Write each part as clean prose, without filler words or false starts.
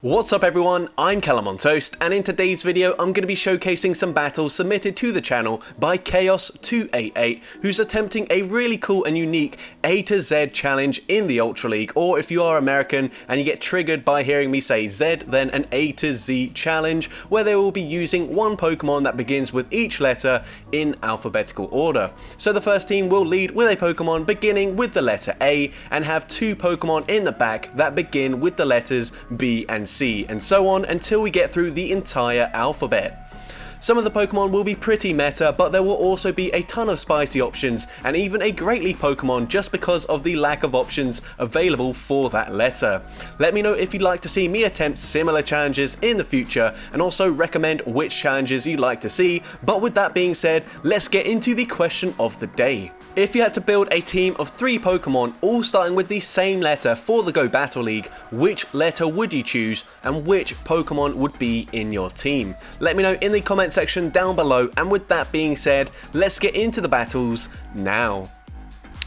What's up everyone, I'm CallumOnToast, and in today's video I'm going to be showcasing some battles submitted to the channel by Chaos288, who's attempting a really cool and unique A to Z challenge in the Ultra League, or if you are American and you get triggered by hearing me say Z, then an A to Z challenge, where they will be using one Pokemon that begins with each letter in alphabetical order. So the first team will lead with a Pokemon beginning with the letter A, and have two Pokemon in the back that begin with the letters B and C, and so on until we get through the entire alphabet. Some of the Pokemon will be pretty meta, but there will also be a ton of spicy options and even a Great League Pokemon just because of the lack of options available for that letter. Let me know if you'd like to see me attempt similar challenges in the future, and also recommend which challenges you'd like to see. But with that being said, let's get into the question of the day. If you had to build a team of 3 Pokemon all starting with the same letter for the Go Battle League, which letter would you choose and which Pokemon would be in your team? Let me know in the comment section down below, and with that being said, let's get into the battles now.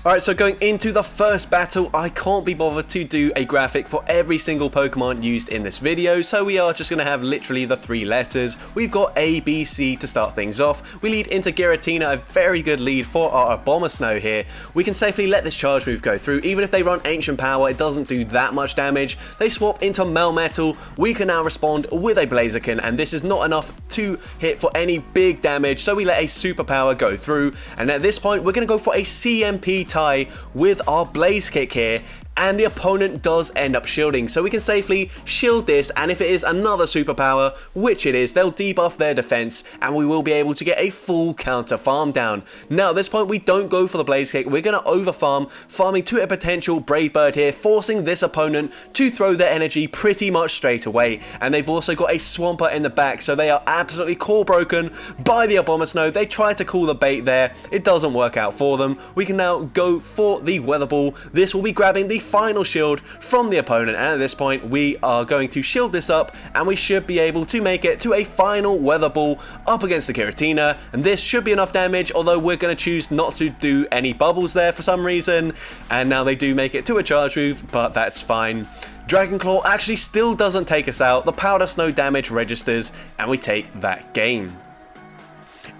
Alright, so going into the first battle, I can't be bothered to do a graphic for every single Pokemon used in this video, so we are just going to have literally the 3 letters. We've got A, B, C to start things off. We lead into Giratina, a very good lead for our Abomasnow here. We can safely let this charge move go through. Even if they run Ancient Power, it doesn't do that much damage. They swap into Melmetal. We can now respond with a Blaziken, and this is not enough to hit for any big damage, so we let a Superpower go through, and at this point we're going to go for a CMP tie with our Blaze Kick here, and the opponent does end up shielding, so we can safely shield this, and if it is another superpower, which it is, they'll debuff their defense and we will be able to get a full counter farm down. Now at this point we don't go for the Blaze Kick, we're going to over farming to a potential Brave Bird here, forcing this opponent to throw their energy pretty much straight away, and they've also got a Swampert in the back, so they are absolutely core broken by the Abomasnow. They try to call the bait there, it doesn't work out for them. We can now go for the Weather Ball. This will be grabbing the final shield from the opponent, and at this point we are going to shield this up, and we should be able to make it to a final Weather Ball up against the Giratina, and this should be enough damage, although we're going to choose not to do any bubbles there for some reason, and now they do make it to a charge move, but that's fine. Dragon Claw actually still doesn't take us out, the Powder Snow damage registers, and we take that game.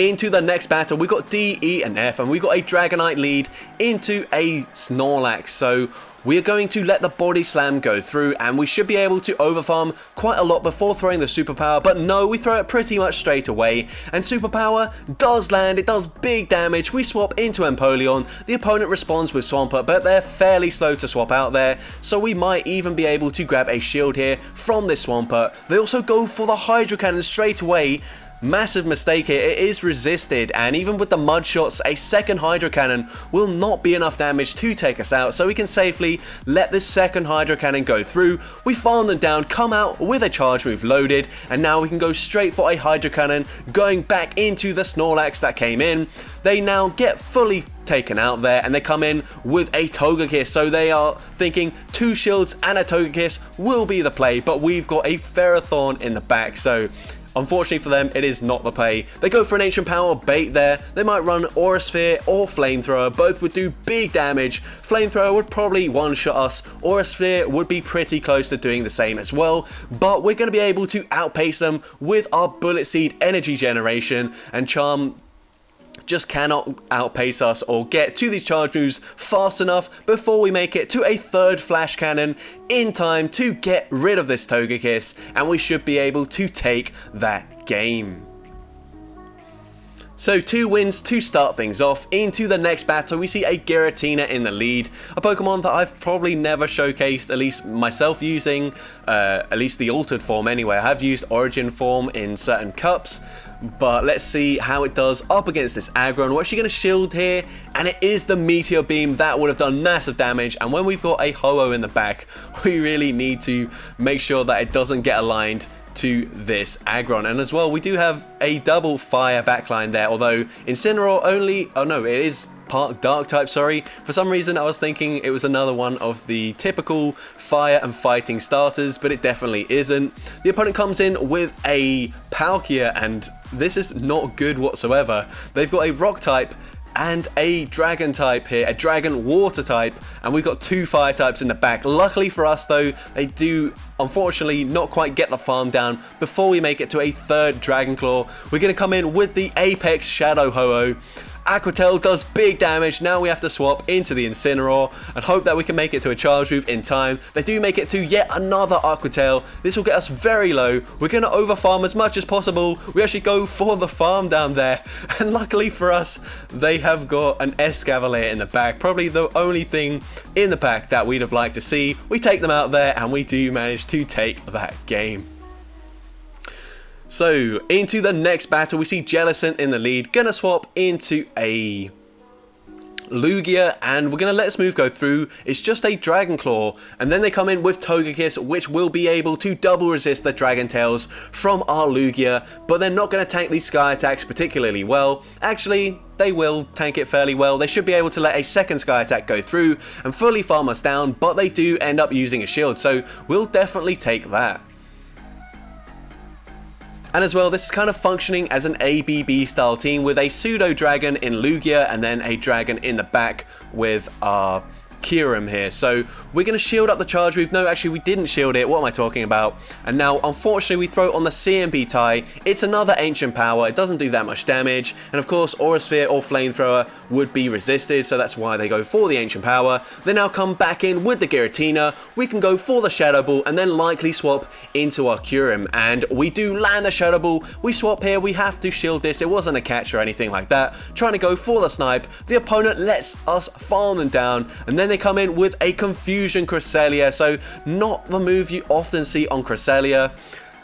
Into the next battle, we've got D, E, and F, and we've got a Dragonite lead into a Snorlax, so we are going to let the Body Slam go through, and we should be able to overfarm quite a lot before throwing the Superpower, but no, we throw it pretty much straight away, and Superpower does land, it does big damage. We swap into Empoleon, the opponent responds with Swampert, but they're fairly slow to swap out there, so we might even be able to grab a shield here from this Swampert. They also go for the Hydro Cannon straight away. Massive mistake here, it is resisted, and even with the Mud Shots, a second Hydro Cannon will not be enough damage to take us out, so we can safely let this second Hydro Cannon go through. We farm them down, come out with a charge move loaded, and now we can go straight for a Hydro Cannon, going back into the Snorlax that came in. They now get fully taken out there, and they come in with a Togekiss, so they are thinking 2 shields and a Togekiss will be the play, but we've got a Ferrothorn in the back, so unfortunately for them, it is not the play. They go for an Ancient Power bait there. They might run Aura Sphere or Flamethrower. Both would do big damage. Flamethrower would probably one-shot us. Aura Sphere would be pretty close to doing the same as well. But we're going to be able to outpace them with our Bullet Seed energy generation, and Charm just cannot outpace us or get to these charge moves fast enough before we make it to a third Flash Cannon in time to get rid of this Togekiss, and we should be able to take that game. So 2 wins to start things off. Into the next battle, we see a Giratina in the lead, a Pokemon that I've probably never showcased, at least myself using, at least the altered form anyway. I have used Origin form in certain cups, but let's see how it does up against this aggro. We're actually going to shield here, and it is the Meteor Beam that would have done massive damage, and when we've got a Ho-Oh in the back, we really need to make sure that it doesn't get aligned to this Aggron. And as well, we do have a double fire backline there, although Incineroar only, oh no, it is part dark type, sorry. For some reason I was thinking it was another one of the typical fire and fighting starters, but it definitely isn't. The opponent comes in with a Palkia, and this is not good whatsoever. They've got a rock type and a dragon type here, a dragon water type, and we've got 2 fire types in the back. Luckily for us though, they do unfortunately not quite get the farm down before we make it to a 3rd dragon claw. We're going to come in with the Apex Shadow Ho-Oh. Aqua Tail does big damage. Now we have to swap into the Incineroar and hope that we can make it to a charge move in time. They do make it to yet another Aqua Tail. This will get us very low. We're going to overfarm as much as possible. We actually go for the farm down there. And luckily for us, they have got an Escavalier in the back. Probably the only thing in the pack that we'd have liked to see. We take them out there and we do manage to take that game. So, into the next battle, we see Jellicent in the lead. Gonna swap into a Lugia, and we're gonna let this move go through. It's just a Dragon Claw, and then they come in with Togekiss, which will be able to double resist the Dragon Tails from our Lugia, but they're not gonna tank these Sky attacks particularly well. Actually, they will tank it fairly well. They should be able to let a second Sky attack go through and fully farm us down, but they do end up using a shield, so we'll definitely take that. And as well, this is kind of functioning as an ABB style team with a pseudo dragon in Lugia and then a dragon in the back with our Kyurem here. So we're going to shield up the charge move. No, actually we didn't shield it. What am I talking about? And now unfortunately we throw on the CMB tie. It's another ancient power. It doesn't do that much damage. And of course Aura Sphere or Flamethrower would be resisted. So that's why they go for the ancient power. They now come back in with the Giratina. We can go for the Shadow Ball and then likely swap into our Kyurem. And we do land the Shadow Ball. We swap here. We have to shield this. It wasn't a catch or anything like that. Trying to go for the snipe. The opponent lets us farm them down. And then they come in with a Confusion Cresselia, so not the move you often see on Cresselia.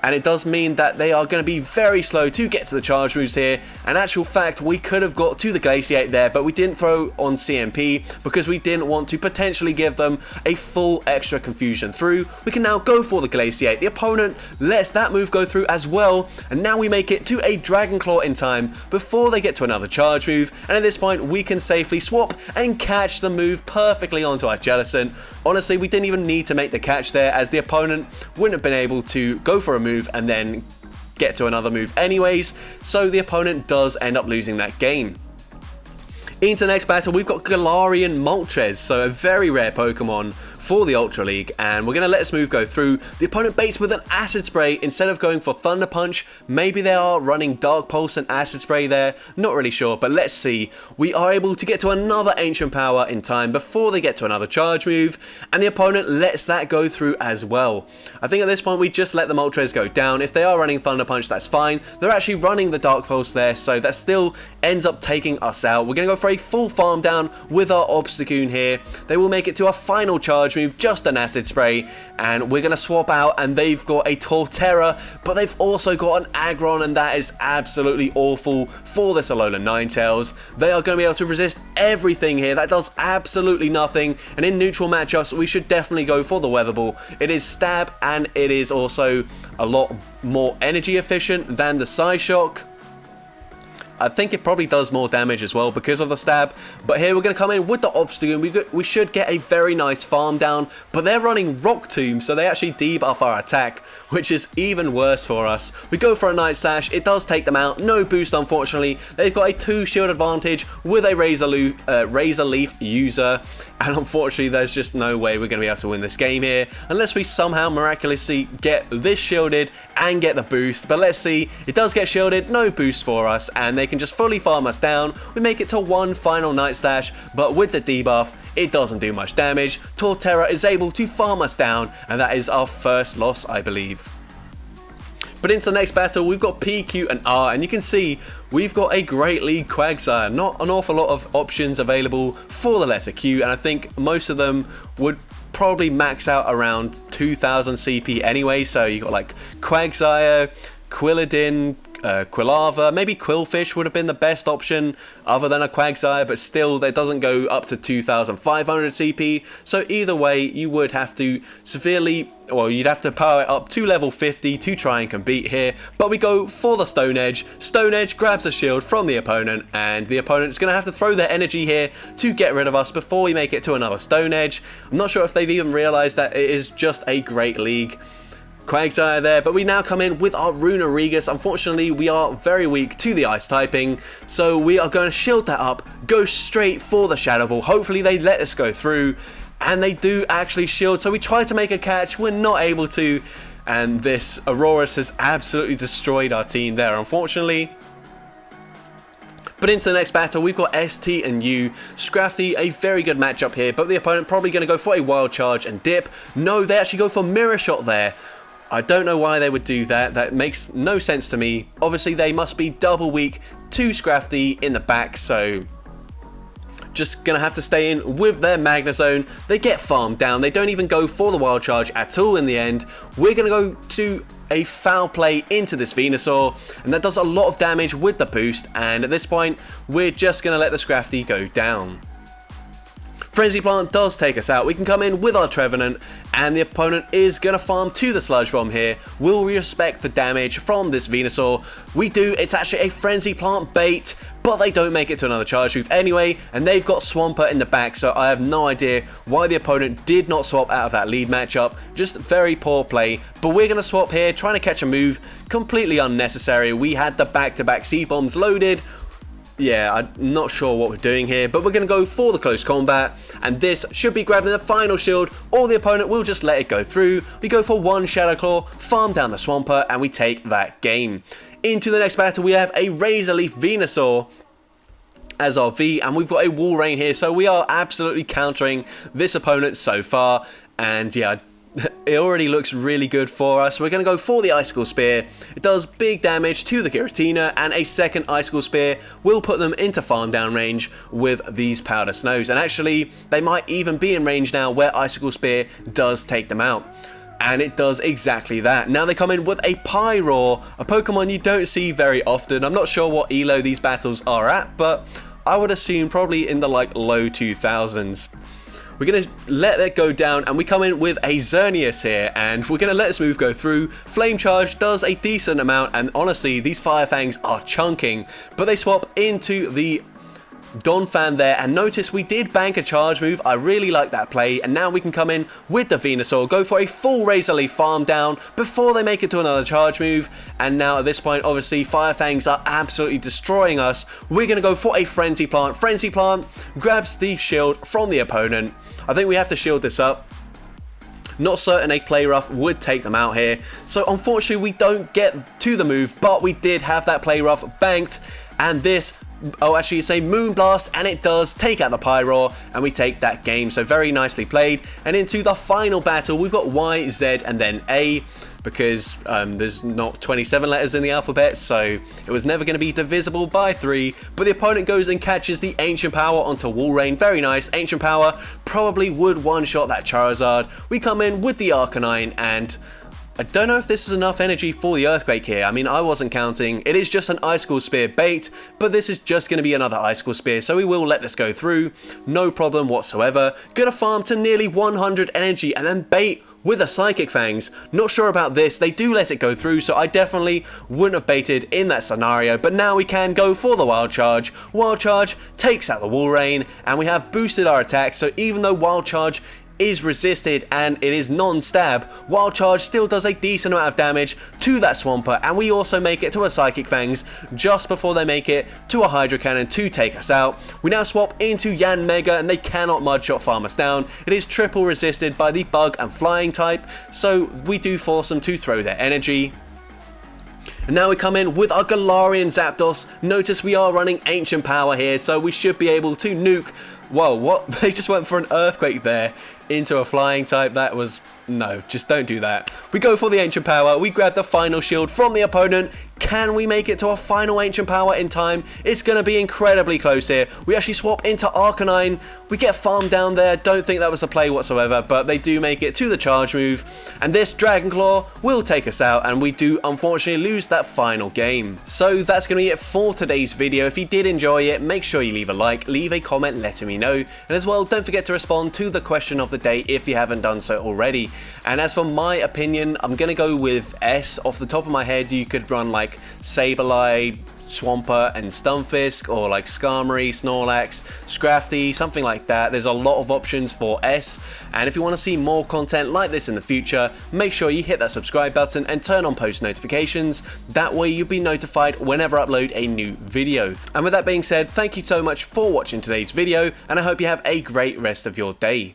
And it does mean that they are going to be very slow to get to the charge moves here. In actual fact, we could have got to the Glaciate there, but we didn't throw on CMP because we didn't want to potentially give them a full extra confusion through. We can now go for the Glaciate. The opponent lets that move go through as well, and now we make it to a Dragon Claw in time before they get to another charge move. And at this point, we can safely swap and catch the move perfectly onto our Jellicent. Honestly, we didn't even need to make the catch there, as the opponent wouldn't have been able to go for a move and then get to another move anyways, so the opponent does end up losing that game. Into the next battle, we've got Galarian Moltres, so a very rare Pokemon for the Ultra League, and we're going to let this move go through. The opponent baits with an Acid Spray instead of going for Thunder Punch. Maybe they are running Dark Pulse and Acid Spray there, not really sure, but let's see. We are able to get to another Ancient Power in time before they get to another charge move, and the opponent lets that go through as well. I think at this point we just let the Moltres go down. If they are running Thunder Punch, that's fine. They're actually running the Dark Pulse there, so that still ends up taking us out. We're going to go for a full farm down with our Obstagoon here. They will make it to our final charge move, just an Acid Spray, and we're going to swap out, and they've got a Torterra, but they've also got an Aggron, and that is absolutely awful for this Alolan Ninetales. They are going to be able to resist everything here. That does absolutely nothing, and in neutral matchups we should definitely go for the Weather Ball. It is stab, and it is also a lot more energy efficient than the Psyshock. I think it probably does more damage as well because of the stab. But here we're going to come in with the Obstagoon. We should get a very nice farm down. But they're running Rock Tomb, so they actually debuff our attack, which is even worse for us. We go for a Night Slash. It does take them out. No boost, unfortunately. They've got a 2 shield advantage with a Razor Leaf user. And unfortunately, there's just no way we're going to be able to win this game here unless we somehow miraculously get this shielded and get the boost. But let's see. It does get shielded. No boost for us. And they can just fully farm us down. We make it to one final Night Slash, but with the debuff, it doesn't do much damage. Torterra is able to farm us down, and that is our first loss, I believe. But into the next battle, we've got P, Q, and R, and you can see we've got a Great League Quagsire. Not an awful lot of options available for the letter Q, and I think most of them would probably max out around 2000 CP anyway. So you've got like Quagsire, Quilladin, Quilava, maybe Quillfish would have been the best option other than a Quagsire, but still that doesn't go up to 2500 CP, so either way you would have to you'd have to power it up to level 50 to try and compete here. But we go for the Stone Edge. Stone Edge grabs a shield from the opponent, and the opponent's going to have to throw their energy here to get rid of us before we make it to another Stone Edge. I'm not sure if they've even realized that it is just a Great League. Quagsire there, but we now come in with our Runarigus. Unfortunately, we are very weak to the ice typing, so we are going to shield that up, go straight for the Shadow Ball. Hopefully they let us go through, and they do actually shield, so we try to make a catch, we're not able to, and this Aurorus has absolutely destroyed our team there, unfortunately. But into the next battle, we've got ST and U. Scrafty, a very good matchup here, but the opponent probably going to go for a Wild Charge and dip. No, they actually go for Mirror Shot there. I don't know why they would do that. That makes no sense to me. Obviously, they must be double weak to Scrafty in the back, so just going to have to stay in with their Magnezone. They get farmed down. They don't even go for the Wild Charge at all in the end. We're going to go to a foul play into this Venusaur, and that does a lot of damage with the boost, and at this point we're just going to let the Scrafty go down. Frenzy Plant does take us out. We can come in with our Trevenant, and the opponent is going to farm to the Sludge Bomb here. Will we respect the damage from this Venusaur? We do. It's actually a Frenzy Plant bait, but they don't make it to another charge move anyway, and they've got Swampert in the back, so I have no idea why the opponent did not swap out of that lead matchup. Just very poor play, but we're going to swap here, trying to catch a move. Completely unnecessary. We had the back-to-back Seed Bombs loaded. Yeah, I'm not sure what we're doing here, but we're going to go for the close combat, and this should be grabbing the final shield, or the opponent will just let it go through. We go for one Shadow Claw, farm down the Swampert, and we take that game. Into the next battle, we have a Razor Leaf Venusaur as our V, and we've got a Wall Rain here, so we are absolutely countering this opponent so far, and yeah, it already looks really good for us. We're going to go for the Icicle Spear. It does big damage to the Giratina, and a second Icicle Spear will put them into farm down range with these Powder Snows. And actually, they might even be in range now where Icicle Spear does take them out. And it does exactly that. Now they come in with a Pyroar, a Pokemon you don't see very often. I'm not sure what elo these battles are at, but I would assume probably in the like low 2000s. We're going to let that go down, and we come in with a Xerneas here, and we're going to let this move go through. Flame Charge does a decent amount, and honestly, these Fire Fangs are chunking, but they swap into the Donphan there, and notice we did bank a charge move. I really like that play, and now we can come in with the Venusaur, go for a full Razor Leaf farm down before they make it to another charge move, and now at this point, obviously, Fire Fangs are absolutely destroying us. We're going to go for a Frenzy Plant. Frenzy Plant grabs the shield from the opponent. I think we have to shield this up. Not certain a Play Rough would take them out here, so unfortunately we don't get to the move, but we did have that Play Rough banked, and this, oh actually it's a Moonblast, and it does take out the Pyroar, and we take that game, so very nicely played. And into the final battle, we've got Y, Z, and then A, because there's not 27 letters in the alphabet, so it was never going to be divisible by 3, but the opponent goes and catches the Ancient Power onto Wall Rain. Very nice. Ancient Power probably would one-shot that Charizard. We come in with the Arcanine, and I don't know if this is enough energy for the Earthquake here. I mean, I wasn't counting. It is just an Icicle Spear bait, but this is just going to be another Icicle Spear, so we will let this go through. No problem whatsoever. Gonna farm to nearly 100 energy and then bait with a Psychic Fangs. Not sure about this. They do let it go through, so I definitely wouldn't have baited in that scenario, but now we can go for the Wild Charge. Wild Charge takes out the Wall Rain, and we have boosted our attack, so even though Wild Charge is resisted and it is non-stab, Wild Charge still does a decent amount of damage to that Swampert, and we also make it to a Psychic Fangs just before they make it to a Hydro Cannon to take us out. We now swap into Yanmega, and they cannot Mudshot farm us down. It is triple resisted by the Bug and Flying type, so we do force them to throw their energy. And now we come in with our Galarian Zapdos. Notice we are running Ancient Power here, so we should be able to nuke. Whoa, what? They just went for an Earthquake there into a Flying type. That was... no, just don't do that. We go for the Ancient Power. We grab the final shield from the opponent. Can we make it to a final Ancient Power in time? It's going to be incredibly close here. We actually swap into Arcanine. We get farmed down there. Don't think that was a play whatsoever, but they do make it to the charge move. And this Dragon Claw will take us out, and we do unfortunately lose that final game. So that's going to be it for today's video. If you did enjoy it, make sure you leave a like, leave a comment letting me know. And as well, don't forget to respond to the question of the day if you haven't done so already. And as for my opinion, I'm going to go with S. Off the top of my head, you could run like Sableye, Swampert and Stunfisk, or like Skarmory, Snorlax, Scrafty, something like that. There's a lot of options for S, and if you want to see more content like this in the future, make sure you hit that subscribe button and turn on post notifications. That way you'll be notified whenever I upload a new video. And with that being said, thank you so much for watching today's video, and I hope you have a great rest of your day.